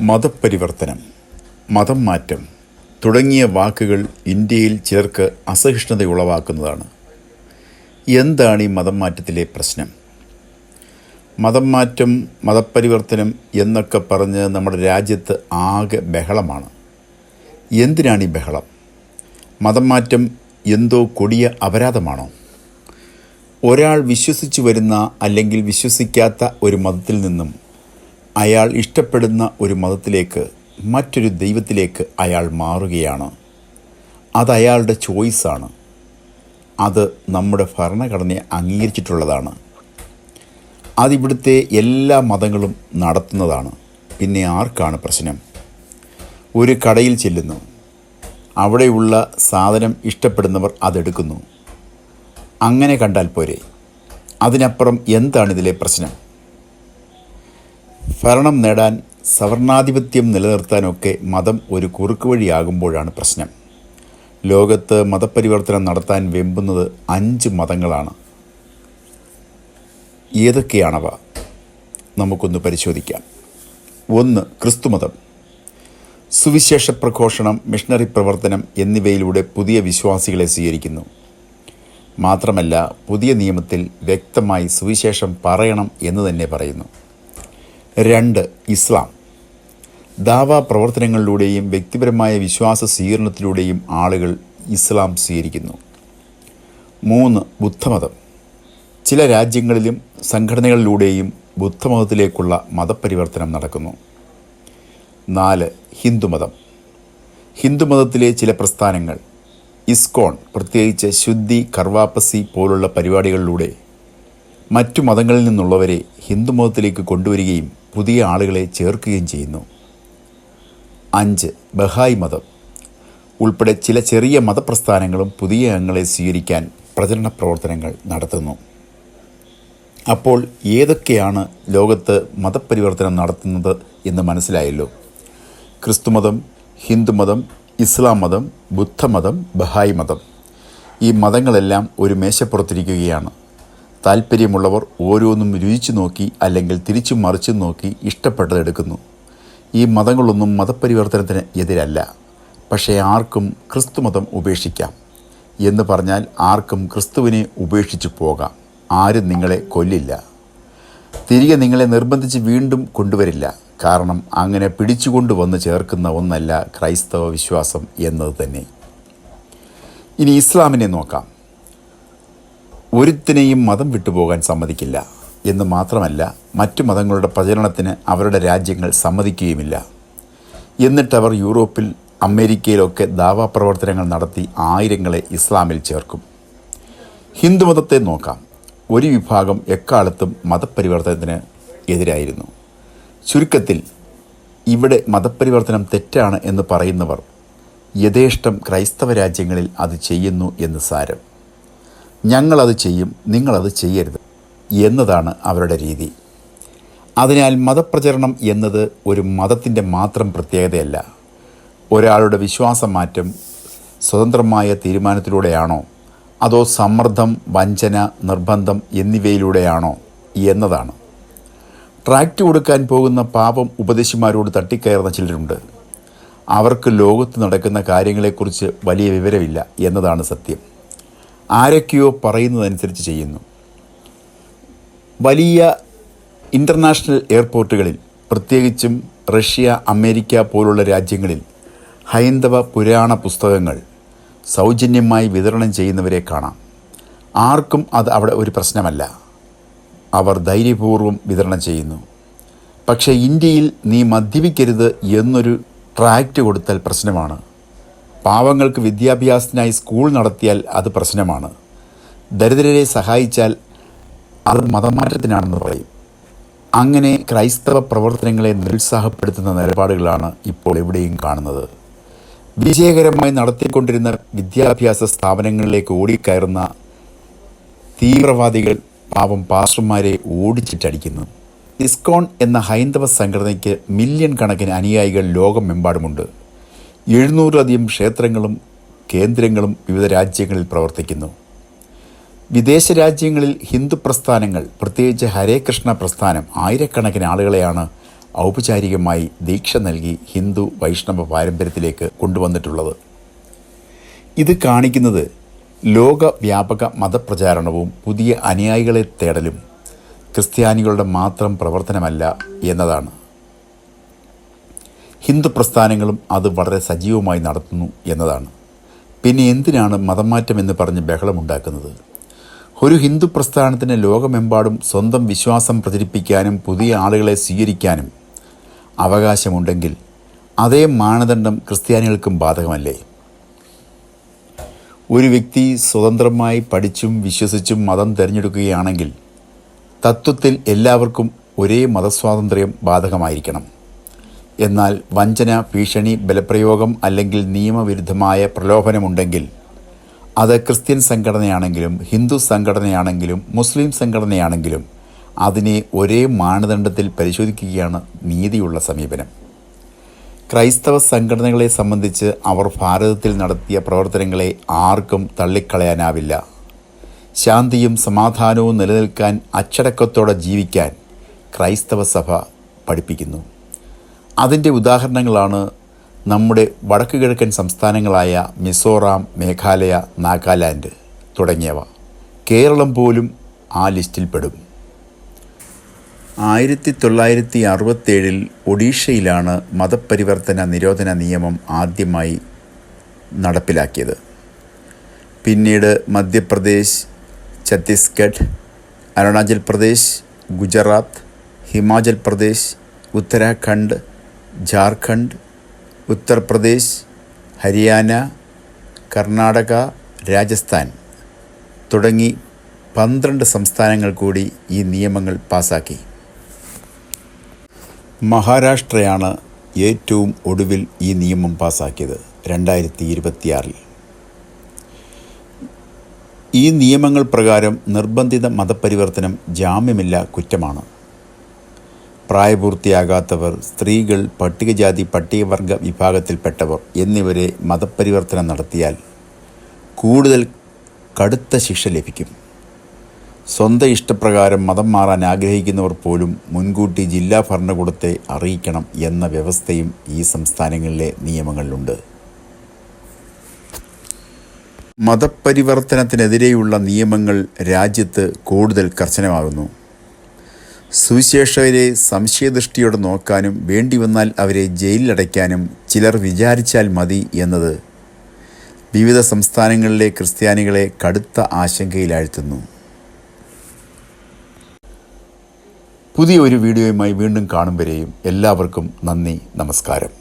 മതപരിവർത്തനം, മതം മാറ്റം തുടങ്ങിയ വാക്കുകൾ ഇന്ത്യയിൽ ചിലർക്ക് അസഹിഷ്ണുതയുളവാക്കുന്നതാണ്. എന്താണ് ഈ മതം മാറ്റത്തിലെ പ്രശ്നം? മതം മാറ്റം, മതപരിവർത്തനം എന്നൊക്കെ പറഞ്ഞ് നമ്മുടെ രാജ്യത്ത് ആകെ ബഹളമാണ്. എന്തിനാണ് ഈ ബഹളം? മതം മാറ്റം എന്തോ കൊടിയ അപരാധമാണോ? ഒരാൾ വിശ്വസിച്ചു വരുന്ന അല്ലെങ്കിൽ വിശ്വസിക്കാത്ത ഒരു മതത്തിൽ നിന്നും അയാൾ ഇഷ്ടപ്പെടുന്ന ഒരു മതത്തിലേക്ക്, മറ്റൊരു ദൈവത്തിലേക്ക് അയാൾ മാറുകയാണ്. അത് അയാളുടെ ചോയ്സാണ്. അത് നമ്മുടെ ഭരണഘടനയെ അംഗീകരിച്ചിട്ടുള്ളതാണ്. അതിവിടുത്തെ എല്ലാ മതങ്ങളും നടത്തുന്നതാണ്. പിന്നെ ആർക്കാണ് പ്രശ്നം? ഒരു കടയിൽ ചെല്ലുന്നു, അവിടെയുള്ള സാധനം ഇഷ്ടപ്പെടുന്നവർ അതെടുക്കുന്നു. അങ്ങനെ കണ്ടാൽ പോരെ? അതിനപ്പുറം എന്താണിതിലെ പ്രശ്നം? ഭരണം നേടാൻ, സവർണാധിപത്യം നിലനിർത്താനൊക്കെ മതം ഒരു കുറുക്കുവഴിയാകുമ്പോഴാണ് പ്രശ്നം. ലോകത്ത് മതപരിവർത്തനം നടത്താൻ വെമ്പുന്നത് 5 മതങ്ങളാണ്. ഏതൊക്കെയാണവ? നമുക്കൊന്ന് പരിശോധിക്കാം. 1. ക്രിസ്തുമതം. സുവിശേഷ പ്രഘോഷണം, മിഷണറി പ്രവർത്തനം എന്നിവയിലൂടെ പുതിയ വിശ്വാസികളെ സ്വീകരിക്കുന്നു. മാത്രമല്ല, പുതിയ നിയമത്തിൽ വ്യക്തമായി സുവിശേഷം പറയണം എന്ന് തന്നെ പറയുന്നു. 2. ഇസ്ലാം. ദാവാ പ്രവർത്തനങ്ങളിലൂടെയും വ്യക്തിപരമായ വിശ്വാസ സ്വീകരണത്തിലൂടെയും ആളുകൾ ഇസ്ലാം സ്വീകരിക്കുന്നു. 3. ബുദ്ധമതം. ചില രാജ്യങ്ങളിലും സംഘടനകളിലൂടെയും ബുദ്ധമതത്തിലേക്കുള്ള മതപരിവർത്തനം നടക്കുന്നു. 4. ഹിന്ദുമതം. ഹിന്ദുമതത്തിലെ ചില പ്രസ്ഥാനങ്ങൾ, ഇസ്കോൺ പ്രത്യേകിച്ച് ശുദ്ധി, കർവാപ്പസി പോലുള്ള പരിപാടികളിലൂടെ മറ്റു മതങ്ങളിൽ നിന്നുള്ളവരെ ഹിന്ദുമതത്തിലേക്ക് കൊണ്ടുവരികയും പുതിയ ആളുകളെ ചേർക്കുകയും ചെയ്യുന്നു. 5. ബഹായി മതം ഉൾപ്പെടെ ചില ചെറിയ മതപ്രസ്ഥാനങ്ങളും പുതിയ അംഗങ്ങളെ സ്വീകരിക്കാൻ പ്രചരണ പ്രവർത്തനങ്ങൾ നടത്തുന്നു. അപ്പോൾ ഏതൊക്കെയാണ് ലോകത്ത് മതപരിവർത്തനം നടത്തുന്നത് എന്ന് മനസ്സിലായല്ലോ. ക്രിസ്തുമതം, ഹിന്ദുമതം, ഇസ്ലാം മതം, ബുദ്ധമതം, ബഹായി മതം. ഈ മതങ്ങളെല്ലാം ഒരു മേശപ്പുറത്തിരിക്കുകയാണ്. താല്പര്യമുള്ളവർ ഓരോന്നും രുചിച്ചു നോക്കി അല്ലെങ്കിൽ തിരിച്ചും മറിച്ചും നോക്കി ഇഷ്ടപ്പെട്ടതെടുക്കുന്നു. ഈ മതങ്ങളൊന്നും മതപരിവർത്തനത്തിന് എതിരല്ല. പക്ഷേ ആർക്കും ക്രിസ്തുമതം ഉപേക്ഷിക്കാം എന്ന് പറഞ്ഞാൽ ആർക്കും ക്രിസ്തുവിനെ ഉപേക്ഷിച്ചു പോകാം. ആരും നിങ്ങളെ കൊല്ലില്ല. തിരികെ നിങ്ങളെ നിർബന്ധിച്ച് വീണ്ടും കൊണ്ടുവരില്ല. കാരണം അങ്ങനെ പിടിച്ചുകൊണ്ടുവന്ന് ചേർക്കുന്ന ഒന്നല്ല ക്രൈസ്തവ വിശ്വാസം എന്നത് തന്നെ. ഇനി ഇസ്ലാമിനെ നോക്കാം. ഒരുത്തിനെയും മതം വിട്ടുപോകാൻ സമ്മതിക്കില്ല എന്ന് മാത്രമല്ല, മറ്റു മതങ്ങളുടെ പ്രചരണത്തിന് അവരുടെ രാജ്യങ്ങൾ സമ്മതിക്കുകയുമില്ല. എന്നിട്ടവർ യൂറോപ്പിൽ, അമേരിക്കയിലൊക്കെ ദാവാ പ്രവർത്തനങ്ങൾ നടത്തി ആയിരങ്ങളെ ഇസ്ലാമിൽ ചേർക്കും. ഹിന്ദുമതത്തെ നോക്കാം. ഒരു വിഭാഗം എക്കാലത്തും മതപരിവർത്തനത്തിന് എതിരായിരുന്നു. ചുരുക്കത്തിൽ, ഇവിടെ മതപരിവർത്തനം തെറ്റാണ് എന്ന് പറയുന്നവർ യഥേഷ്ടം ക്രൈസ്തവ രാജ്യങ്ങളിൽ അത് ചെയ്യുന്നു എന്ന് സാരം. ഞങ്ങളത് ചെയ്യും, നിങ്ങളത് ചെയ്യരുത് എന്നതാണ് അവരുടെ രീതി. അതിനാൽ മതപ്രചരണം എന്നത് ഒരു മതത്തിൻ്റെ മാത്രം പ്രത്യേകതയല്ല. ഒരാളുടെ വിശ്വാസം മാറ്റം സ്വതന്ത്രമായ തീരുമാനത്തിലൂടെയാണോ അതോ സമ്മർദ്ദം, വഞ്ചന, നിർബന്ധം എന്നിവയിലൂടെയാണോ എന്നതാണ്. ട്രാക്റ്റ് കൊടുക്കാൻ പോകുന്ന പാപം ഉപദേശിമാരോട് തട്ടിക്കയറുന്ന ചിലരുണ്ട്. അവർക്ക് ലോകത്ത് നടക്കുന്ന കാര്യങ്ങളെക്കുറിച്ച് വലിയ വിവരമില്ല എന്നതാണ് സത്യം. ആരൊക്കെയോ പറയുന്നതനുസരിച്ച് ചെയ്യുന്നു. വലിയ ഇൻ്റർനാഷണൽ എയർപോർട്ടുകളിൽ, പ്രത്യേകിച്ചും റഷ്യ, അമേരിക്ക പോലുള്ള രാജ്യങ്ങളിൽ ഹൈന്ദവ പുരാണ പുസ്തകങ്ങൾ സൗജന്യമായി വിതരണം ചെയ്യുന്നവരെ കാണാം. ആർക്കും അത് അവിടെ ഒരു പ്രശ്നമല്ല. അവർ ധൈര്യപൂർവ്വം വിതരണം ചെയ്യുന്നു. പക്ഷേ ഇന്ത്യയിൽ നീ മദ്യപിക്കരുത് എന്നൊരു ട്രാക്റ്റ് കൊടുത്താൽ പ്രശ്നമാണ്. പാവങ്ങൾക്ക് വിദ്യാഭ്യാസത്തിനായി സ്കൂൾ നടത്തിയാൽ അത് പ്രശ്നമാണ്. ദരിദ്രരെ സഹായിച്ചാൽ അത് മതമാറ്റത്തിനാണെന്ന് പറയും. അങ്ങനെ ക്രൈസ്തവ പ്രവർത്തനങ്ങളെ നിരുത്സാഹപ്പെടുത്തുന്ന നിലപാടുകളാണ് ഇപ്പോൾ എവിടെയും കാണുന്നത്. വിജയകരമായി നടത്തിക്കൊണ്ടിരുന്ന വിദ്യാഭ്യാസ സ്ഥാപനങ്ങളിലേക്ക് ഓടിക്കയറുന്ന തീവ്രവാദികൾ പാവം പാസ്റ്റർമാരെ ഓടിച്ചിട്ടടിക്കുന്നു. ഇസ്കോൺ എന്ന ഹൈന്ദവ സംഘടനയ്ക്ക് മില്യൺ കണക്കിന് അനുയായികൾ ലോകമെമ്പാടുമുണ്ട്. 700-ലധികം ക്ഷേത്രങ്ങളും കേന്ദ്രങ്ങളും വിവിധ രാജ്യങ്ങളിൽ പ്രവർത്തിക്കുന്നു. വിദേശ രാജ്യങ്ങളിൽ ഹിന്ദു പ്രസ്ഥാനങ്ങൾ, പ്രത്യേകിച്ച് ഹരേ കൃഷ്ണ പ്രസ്ഥാനം, ആയിരക്കണക്കിന് ആളുകളെയാണ് ഔപചാരികമായി ദീക്ഷ നൽകി ഹിന്ദു വൈഷ്ണവ പാരമ്പര്യത്തിലേക്ക് കൊണ്ടുവന്നിട്ടുള്ളത്. ഇത് കാണിക്കുന്നത് ലോകവ്യാപക മതപ്രചാരണവും പുതിയ അനുയായികളെ തേടലും ക്രിസ്ത്യാനികളുടെ മാത്രം പ്രവർത്തനമല്ല എന്നതാണ്. ഹിന്ദു പ്രസ്ഥാനങ്ങളും അത് വളരെ സജീവമായി നടത്തുന്നു എന്നതാണ്. പിന്നെ എന്തിനാണ് മതമാറ്റം എന്ന് പറഞ്ഞ് ബഹളമുണ്ടാക്കുന്നത്? ഒരു ഹിന്ദു പ്രസ്ഥാനത്തിന് ലോകമെമ്പാടും സ്വന്തം വിശ്വാസം പ്രചരിപ്പിക്കാനും പുതിയ ആളുകളെ സ്വീകരിക്കാനും അവകാശമുണ്ടെങ്കിൽ അതേ മാനദണ്ഡം ക്രിസ്ത്യാനികൾക്കും ബാധകമല്ലേ? ഒരു വ്യക്തി സ്വതന്ത്രമായി പഠിച്ചും വിശ്വസിച്ചും മതം തിരഞ്ഞെടുക്കുകയാണെങ്കിൽ തത്വത്തിൽ എല്ലാവർക്കും ഒരേ മതസ്വാതന്ത്ര്യം ബാധകമായിരിക്കണം. എന്നാൽ വഞ്ചന, ഭീഷണി, ബലപ്രയോഗം അല്ലെങ്കിൽ നിയമവിരുദ്ധമായ പ്രലോഭനമുണ്ടെങ്കിൽ അത് ക്രിസ്ത്യൻ സംഘടനയാണെങ്കിലും ഹിന്ദു സംഘടനയാണെങ്കിലും മുസ്ലിം സംഘടനയാണെങ്കിലും അതിനെ ഒരേ മാനദണ്ഡത്തിൽ പരിശോധിക്കുകയാണ് നീതിയുള്ള സമീപനം. ക്രൈസ്തവ സംഘടനകളെ സംബന്ധിച്ച് അവർ ഭാരതത്തിൽ നടത്തിയ പ്രവർത്തനങ്ങളെ ആർക്കും തള്ളിക്കളയാനാവില്ല. ശാന്തിയും സമാധാനവും നിലനിൽക്കാൻ അച്ചടക്കത്തോടെ ജീവിക്കാൻ ക്രൈസ്തവ സഭ പഠിപ്പിക്കുന്നു. അതിൻ്റെ ഉദാഹരണങ്ങളാണ് നമ്മുടെ വടക്കു കിഴക്കൻ സംസ്ഥാനങ്ങളായ മിസോറാം, മേഘാലയ, നാഗാലാൻഡ് തുടങ്ങിയവ. കേരളം പോലും ആ ലിസ്റ്റിൽപ്പെടും. 1967 ഒഡീഷയിലാണ് മതപരിവർത്തന നിരോധന നിയമം ആദ്യമായി നടപ്പിലാക്കിയത്. പിന്നീട് മധ്യപ്രദേശ്, ഛത്തീസ്ഗഡ്, അരുണാചൽ പ്രദേശ്, ഗുജറാത്ത്, ഹിമാചൽ പ്രദേശ്, ഉത്തരാഖണ്ഡ്, ജാർഖണ്ഡ്, ഉത്തർപ്രദേശ്, ഹരിയാന, കർണാടക, രാജസ്ഥാൻ തുടങ്ങി 12 സംസ്ഥാനങ്ങൾ കൂടി ഈ നിയമങ്ങൾ പാസാക്കി. മഹാരാഷ്ട്രയാണ് ഏറ്റവും ഒടുവിൽ ഈ നിയമം പാസാക്കിയത് 2026. ഈ നിയമങ്ങൾ പ്രകാരം നിർബന്ധിത മതപരിവർത്തനം ജാമ്യമില്ല കുറ്റമാണ്. പ്രായപൂർത്തിയാകാത്തവർ, സ്ത്രീകൾ, പട്ടികജാതി പട്ടികവർഗ വിഭാഗത്തിൽപ്പെട്ടവർ എന്നിവരെ മതപരിവർത്തനം നടത്തിയാൽ കൂടുതൽ കടുത്ത ശിക്ഷ ലഭിക്കും. സ്വന്തം ഇഷ്ടപ്രകാരം മതം മാറാൻ ആഗ്രഹിക്കുന്നവർ പോലും മുൻകൂട്ടി ജില്ലാ ഭരണകൂടത്തെ അറിയിക്കണം എന്ന വ്യവസ്ഥയും ഈ സംസ്ഥാനങ്ങളിലെ നിയമങ്ങളിലുണ്ട്. മതപരിവർത്തനത്തിനെതിരെയുള്ള നിയമങ്ങൾ രാജ്യത്ത് കൂടുതൽ കർശനമാകുന്നു. സുവിശേഷകരെ സംശയദൃഷ്ടിയോടെ നോക്കാനും വേണ്ടിവന്നാൽ അവരെ ജയിലിലടയ്ക്കാനും ചിലർ വിചാരിച്ചാൽ മതി എന്നത് വിവിധ സംസ്ഥാനങ്ങളിലെ ക്രിസ്ത്യാനികളെ കടുത്ത ആശങ്കയിലാഴ്ത്തുന്നു. പുതിയ ഒരു വീഡിയോയുമായി വീണ്ടും കാണും വരെയും എല്ലാവർക്കും നന്ദി, നമസ്കാരം.